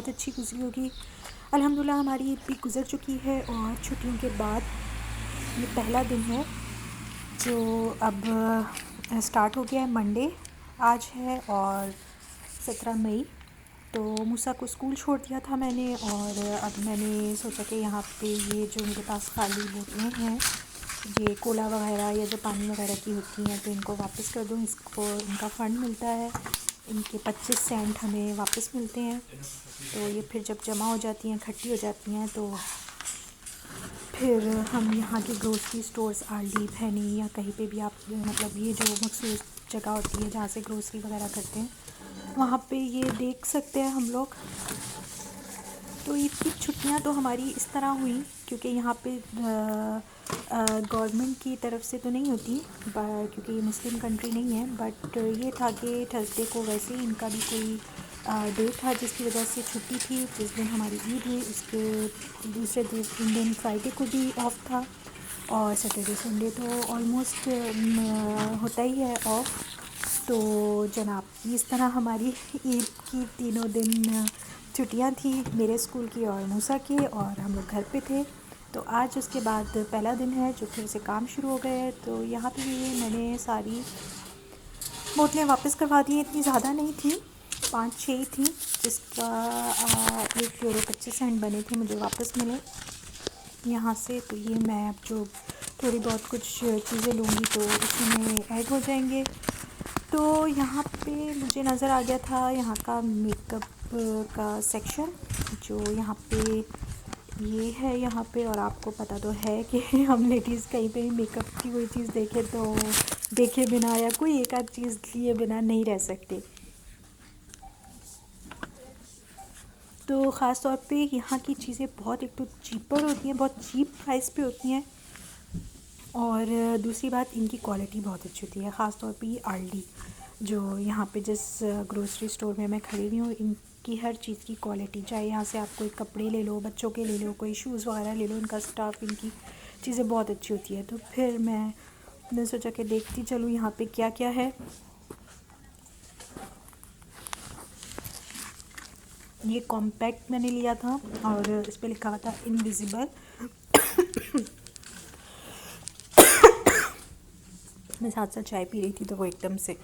बहुत अच्छी गुजरी होगी। अल्हम्दुलिल्लाह हमारी ईद भी गुज़र चुकी है और छुट्टियों के बाद ये पहला दिन है जो अब स्टार्ट हो गया है। मंडे आज है और 17 मई। तो मूसा को स्कूल छोड़ दिया था मैंने और अब मैंने सोचा कि यहाँ पे ये जो मेरे पास खाली बोतलें हैं, ये कोला वगैरह या जो पानी वगैरह की होती हैं, तो इनको वापस कर दूँ। इसको इनका फ़ंड मिलता है, इनके 25 सेंट हमें वापस मिलते हैं। तो ये फिर जब जमा हो जाती हैं, इकट्ठी हो जाती हैं, तो फिर हम यहाँ के ग्रोसरी स्टोर्स आरडी भैनी या कहीं पे भी आप मतलब ये जो मखसूस जगह होती है जहाँ से ग्रोसरी वगैरह करते हैं, वहाँ पे ये देख सकते हैं हम लोग। तो ईद की छुट्टियाँ तो हमारी इस तरह हुई क्योंकि यहाँ पे गवर्नमेंट की तरफ से तो नहीं होती क्योंकि ये मुस्लिम कंट्री नहीं है, बट ये था कि थर्सडे को वैसे ही इनका भी कोई डे था जिसकी वजह से छुट्टी थी। जिस दिन हमारी ईद हुई उसके दूसरे दिन फ्राइडे को भी ऑफ था और सैटरडे संडे तो ऑलमोस्ट होता ही है ऑफ। तो जनाब इस तरह हमारी ईद की तीनों दिन छुट्टियां थी, मेरे स्कूल की और मूसा की, और हम लोग घर पे थे। तो आज उसके बाद पहला दिन है जो फिर से काम शुरू हो गए। तो यहाँ पे भी मैंने सारी बोतलें वापस करवा दी। इतनी ज़्यादा नहीं थी, 5-6 ही थी, जिसका €1.25 बने थे मुझे वापस मिले यहाँ से। तो ये मैं अब जो थोड़ी बहुत कुछ चीज़ें लूँगी तो उसी में ऐड हो जाएंगे। तो यहाँ पे मुझे नज़र आ गया था यहाँ का मेकअप का सेक्शन, जो यहाँ पे ये है यहाँ पे। और आपको पता तो है कि हम लेडीज़ कहीं पे भी मेकअप की कोई चीज़ देखे तो देखे बिना या कोई एक आध चीज़ लिए बिना नहीं रह सकते। तो ख़ास तौर पे यहाँ की चीज़ें बहुत एक तो चीपर होती हैं, बहुत चीप प्राइस पे होती हैं, और दूसरी बात इनकी क्वालिटी बहुत अच्छी होती है। ख़ास तौर पे ये आरडी जो यहाँ पे जिस ग्रोसरी स्टोर में मैं खड़ी हुई हूँ, इनकी हर चीज़ की क्वालिटी, चाहे यहाँ से आप कोई कपड़े ले लो, बच्चों के ले लो, कोई शूज़ वगैरह ले लो, इनका स्टाफ, इनकी चीज़ें बहुत अच्छी होती है। तो फिर मैंने सोचा कि देखती चलूँ यहाँ पे क्या क्या है। ये कॉम्पैक्ट मैंने लिया था और इस पर लिखा हुआ था इनविजिबल। मैं साथ साथ चाय पी रही थी तो वो एकदम से,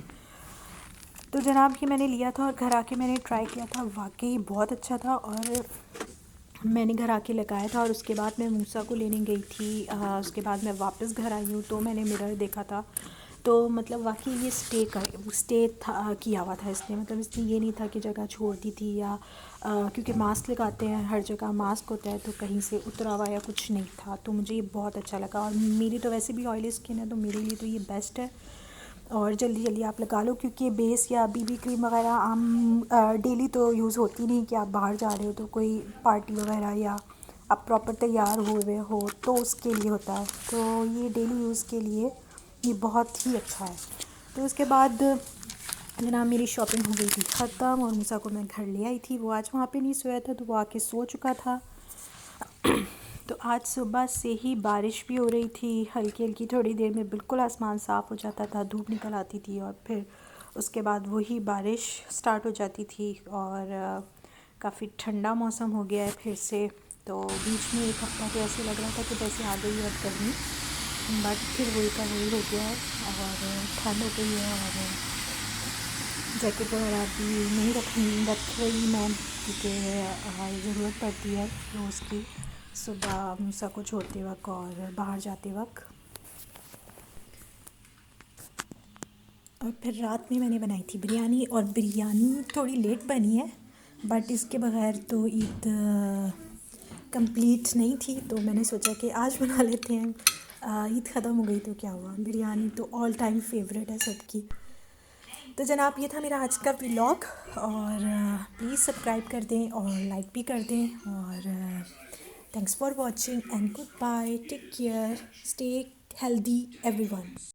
तो जनाब ये मैंने लिया था और घर आके मैंने ट्राई किया था, वाकई बहुत अच्छा था। और मैंने घर आके लगाया था और उसके बाद मैं मूसा को लेने गई थी। उसके बाद मैं वापस घर आई हूँ तो मैंने मिरर देखा था, तो मतलब वाकई ये स्टे था किया हुआ था इसने। मतलब इसने ये नहीं था कि जगह छोड़ दी थी या क्योंकि मास्क लगाते हैं, हर जगह मास्क होता है, तो कहीं से उतरा हुआ या कुछ नहीं था। तो मुझे ये बहुत अच्छा लगा और मेरी तो वैसे भी ऑयली स्किन है तो मेरे लिए तो ये बेस्ट है। और जल्दी जल्दी आप लगा लो क्योंकि बेस या बीबी क्रीम वगैरह आम डेली तो यूज़ होती नहीं कि आप बाहर जा रहे हो तो कोई पार्टी वगैरह या आप प्रॉपर तैयार हुए हो तो उसके लिए होता है। तो ये डेली यूज़ के लिए ये बहुत ही अच्छा है। तो उसके बाद जनाब मेरी शॉपिंग हो गई थी ख़त्म और मूसा को मैं घर ले आई थी। वो आज वहाँ पे नहीं सोया था तो वो आके सो चुका था। तो आज सुबह से ही बारिश भी हो रही थी हल्की हल्की, थोड़ी देर में बिल्कुल आसमान साफ़ हो जाता था, धूप निकल आती थी और फिर उसके बाद वही बारिश स्टार्ट हो जाती थी और काफ़ी ठंडा मौसम हो गया है फिर से। तो बीच में एक हफ्ता तो ऐसे लग रहा था कि जैसे आ गई है अब गर्मी, बट फिर वही का वही हो गया है और ठंड हो गई है। और जैकेट वगैरह भी नहीं रख रही मैं क्योंकि ज़रूरत पड़ती है रोज़ की, सुबह मूसा को छोड़ते वक्त और बाहर जाते वक्त। और फिर रात में मैंने बनाई थी बिरयानी, और बिरयानी थोड़ी लेट बनी है बट इसके बगैर तो ईद कंप्लीट नहीं थी। तो मैंने सोचा कि आज बना लेते हैं, ईद ख़त्म हो गई तो क्या हुआ, बिरयानी तो ऑल टाइम फेवरेट है सबकी। तो जनाब ये था मेरा आज का व्लॉग, और प्लीज़ सब्सक्राइब कर दें और लाइक भी कर दें, और thanks for watching and goodbye, take care, stay healthy everyone.